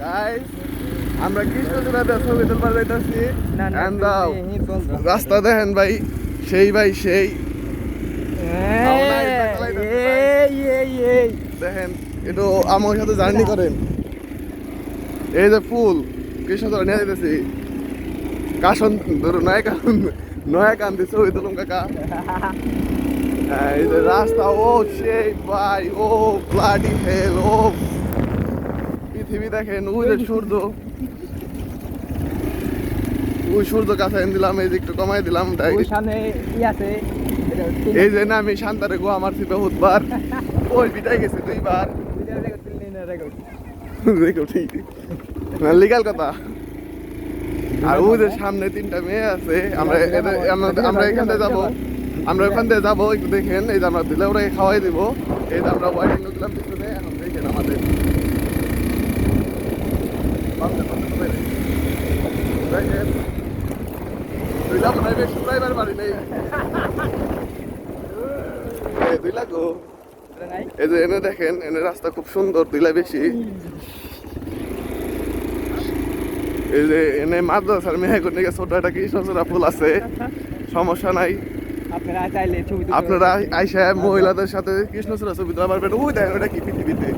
guys আমরা কৃষ্ণচূড়াতে ছবি তুলবার যাইতাছি রাস্তা দেখেন ভাই সেই দেখেন একটু আমার সাথে জার্নি করেন এই যে ফুল কৃষ্ণচূড়া নিয়ে যাইতেছি কাশন ধরো নয়া কান্দি ছবি তুলুম কাকা এই যে রাস্তা ও সেই ভাই ও ব্লাডি হেল ও পৃথিবী দেখেন ওই যে সূর্য কাছে দিলাম এই যে একটু কমাই দিলাম এই যে না আমি শান্তারে গো আমার ছিল বহুতবার ওই বিটাই গেছে দুইবার লিগাল কথা আর ওই যে সামনে 3টা মেয়ে আছে আমরা এখান থেকে যাবো আমরা ওখান থেকে যাবো একটু দেখেন এই যে আমরা দিলে ওরা খাওয়াই দিব এই যে আমরা ওয়াইডিং দিলাম পিছনে এখন দেখেন আমাদের দেখেন এই যে এনে দেখেন এনে রাস্তা খুব সুন্দর দিলা বেশি এই যে এনে মাদ্রাসার মেহেগুর দিকে ছোট একটা কৃষ্ণচূড়া ফুল আছে সমস্যা নাই আপনারা আইসা মহিলাদের সাথে কৃষ্ণচূড়া ছবি তুলতে পারবেন ওই দেখেন ওটা কি পৃথিবীতে